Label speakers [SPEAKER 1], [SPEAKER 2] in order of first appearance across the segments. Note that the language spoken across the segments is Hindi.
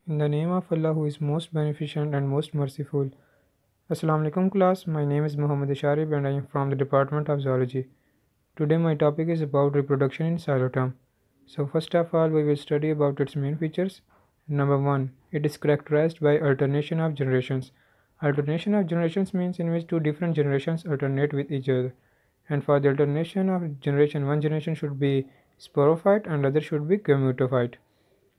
[SPEAKER 1] In the name of Allah who is most beneficent and most merciful. Assalamu alaikum class, my name is Muhammad Isharib and I am from the Department of Zoology. Today my topic is about reproduction in Xyloterm. So first of all we will study about its main features. Number 1. It is characterized by alternation of generations. Alternation of generations means in which two different generations alternate with each other. And for the alternation of generation, one generation should be sporophyte and other should be gametophyte.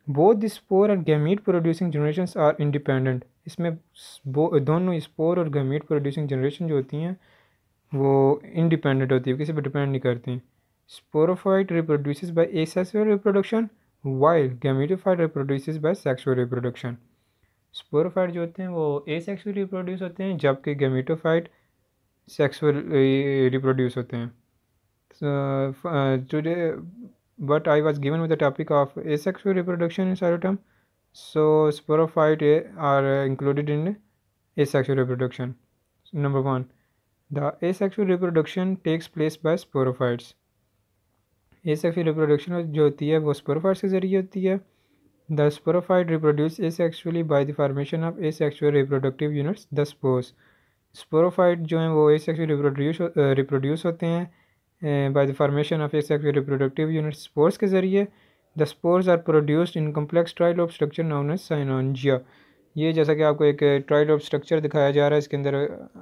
[SPEAKER 1] Both the spore और gamete producing generations are independent. इसमें दोनों स्पोर और गैमीट प्रोड्यूसिंग जनरेशन जो होती हैं वो इंडिपेंडेंट होती है, किसी पर डिपेंड नहीं करती। Sporophyte reproduces by asexual reproduction while gametophyte reproduces by sexual reproduction. Sporophyte जो होते हैं वो एसेक्सुअल रिप्रोड्यूस होते हैं जबकि गैमेटोफाइट सेक्सुअल रिप्रोड्यूस होते हैं। Today but I was given with the topic of asexual reproduction in Xyloterm. So sporophyte are included in asexual reproduction. So, number 1. The asexual reproduction takes place by sporophytes. Asexual reproduction जो होती है वो sporophytes के ज़रिए होती है. The sporophyte reproduce asexually by the formation of asexual reproductive units, the spores. Sporophyte जो हैं वो asexually reproduce होते हैं by the formation of asexual reproductive units spores के ज़रिए. The spores are produced in complex trilobe structure known as synangia. ये जैसा कि आपको एक ट्राइलोब स्ट्रक्चर दिखाया जा रहा है, इसके अंदर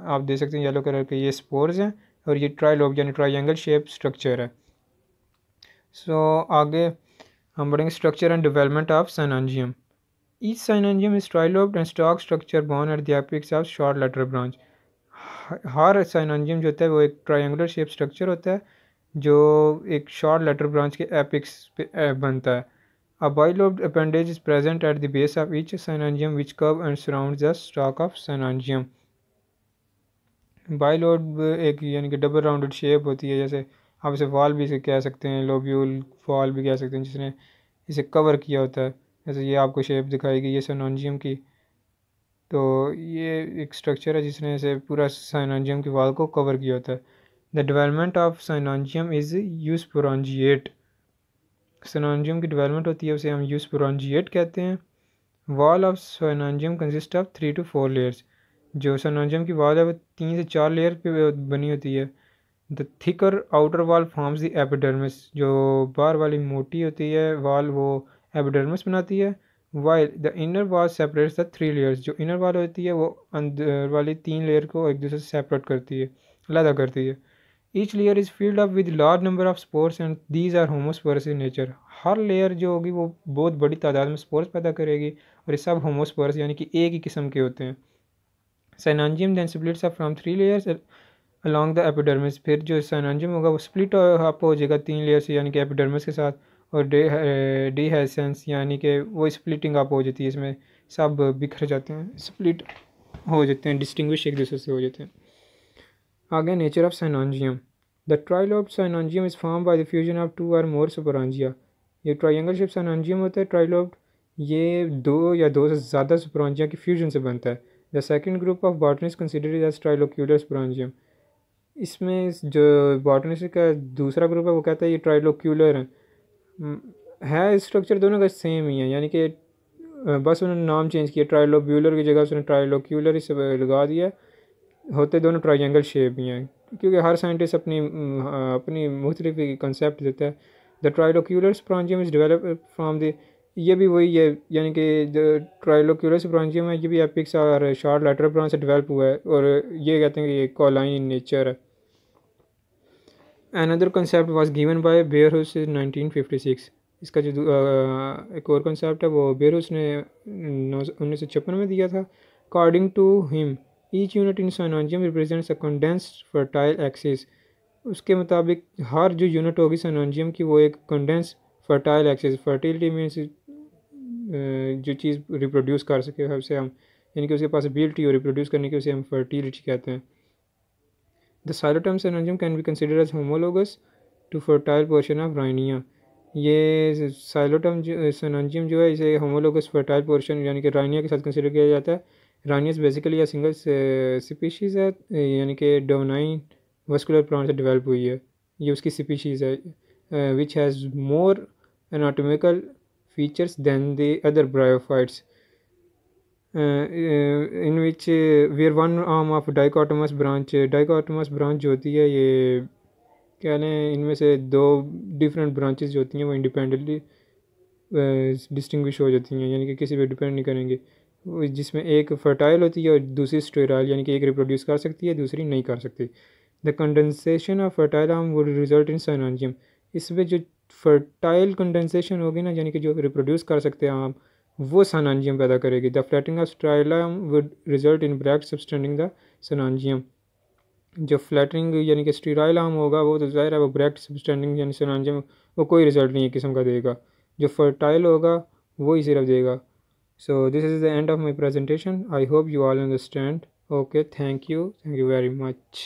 [SPEAKER 1] आप देख सकते हैं येलो कलर के ये स्पोर्स हैं और ये ट्राइलोब यानी ट्राइंगल शेप स्ट्रक्चर है। आगे हम बढ़ेंगे structure and development of synangium. Each synangium is trilobed and stalk structure born at the apex of short lateral branch. हर साइनोजियम जो होता है वो एक ट्रायंगुलर शेप स्ट्रक्चर होता है जो एक शॉर्ट लेटर ब्रांच के एपिक्स पे बनता है। A bilobed appendage is present at the base of each synangium which curve and surrounds the stalk of synangium. Bilobe एक यानी कि डबल राउंडेड शेप होती है, जैसे आप इसे वॉल भी कह सकते हैं, लोब्यूल वॉल भी कह सकते हैं, जिसने इसे कवर किया होता है। जैसे ये आपको शेप दिखाएगी ये साइनोजियम की, तो ये एक स्ट्रक्चर है जिसने इसे पूरा साइनोजियम की वॉल को कवर किया होता है। The development of synangium is eusporangiate. Synangium की डेवलपमेंट होती है उसे हम यूस्पोरॉन्जिएट कहते हैं। Wall of synangium consist of 3 to 4 layers. जो साइनोजियम की वॉल है वो 3 से 4 लेयर पे बनी होती है। The thicker outer wall forms the epidermis. जो बाहर वाली मोटी होती है वॉल वो एपिडर्मिस बनाती है। While the inner wall separates the 3 layers. जो इनर वॉल होती है वो अंदर वाली 3 लेयर को एक दूसरे से सेपरेट करती है, अलग करती है। Each layer is filled up with large number of spores and these are homosporous in nature. हर लेयर जो होगी वो बहुत बड़ी तादाद में स्पोर्स पैदा करेगी और ये सब होमोस्पोरस यानी कि एक ही किस्म के होते हैं। Synangium then splits up from 3 layers along the epidermis. फिर जो साइनोजियम होगा वो स्प्लिट अप हो जाएगा 3 लेयर से यानी कि एपिडर्मिस के साथ, और डीहेसेंस यानी कि वो स्प्लिटिंग अप हो जाती है, इसमें सब बिखर जाते हैं, स्प्लिट हो जाते हैं, डिस्टिंग्विश एक दूसरे से हो जाते हैं। आगे nature of synangium. The trilobe synangium is form by the fusion of 2 और मोर सुपरांजिया। ये ट्राइंगल शेप साइनोजियम होता है ट्राइलोब, ये 2 या 2 से ज़्यादा सुपरांजिया की फ्यूजन से बनता है। The second group of botanist considered as trilocular sporangium. इसमें जो बॉटनिस्ट का दूसरा ग्रुप है वो कहता है ये ट्राइलोक्यूलर है स्ट्रक्चर दोनों का सेम ही है, यानी कि बस उन्होंने नाम चेंज किया, ट्राइलोब्यूलर की जगह उसने ट्राइलोक्यूलर इसे लगा दिया। होते दोनों ट्राइंगल शेप ही हैं, क्योंकि हर साइंटिस्ट अपनी मुख्तलिफ कंसेप्ट देता है। The trilocular sporangium is develop from the, ये भी वही है, यानी कि जो ट्राइलोक्यूलर स्पोरांजियम है ये भी एपिक्स और शॉर्ट लेटरल ब्रांच से डेवलप हुआ है, और ये कहते हैं कि ये कॉलाइन इन नेचर है। Another concept was given by Bierhorst in 1956। इसका जो एक और कंसेप्ट है वो बेयरहुस ने 1956 में दिया था। According to him each unit in synangium represents a condensed fertile axis. उसके मुताबिक हर जो यूनिट होगी साइनोजियम की वो एक condense fertile axis, fertility means जो चीज़ रिप्रोड्यूस कर सके उसे हम, यानी कि उसके पास एबिलिटी हो रिप्रोड्यूस करने की, उसे हम फर्टिलिटी कहते हैं। The psilotum synangium can be considered as homologous to fertile portion of Rhynia. ये साइलोटर्म साइनोजियम जो है इसे होमोलोगस फर्टाइल पोर्शन यानी कि राइनिया के साथ कंसिडर किया जाता है। रानियस बेसिकली या सिंगल स्पीशीज़ है, यानी कि डोनाइन वस्कुलर प्लांट से डेवलप हुई है, ये उसकी स्पीशीज़ है which has more anatomical features than the other bryophytes. In which were one arm of dichotomous branch जो होती है, ये क्या लें, इनमें से दो डिफरेंट ब्रांचेस जो होती हैं वो इंडिपेंडेंटली डिस्टिंग्विश हो जाती हैं, यानी कि किसी पे डिपेंड नहीं करेंगे, जिसमें एक फर्टाइल होती है और दूसरी स्टेराइल, यानी कि एक रिप्रोड्यूस कर सकती है दूसरी नहीं कर सकती। The condensation of fertile arm would result in synangium. इसमें जो फर्टाइल कंडेंसेशन होगी ना, यानी कि जो रिप्रोड्यूस कर सकते हैं आम, वो साइनोजियम पैदा करेगी। The flattening of sterile arm would result in bract subtending the synangium. जो फ्लैटरिंग यानी कि स्टीराइल आर्म होगा वो तो ज़ाहिर है वो ब्रैक्ट सबस्टेंडिंग यानी साइनोजियम, वो कोई रिजल्ट नहीं है किस्म का देगा। जो फर्टाइल होगा वो ही सिर्फ देगा। So this is the end of my presentation. I hope you all understand. Okay, thank you very much.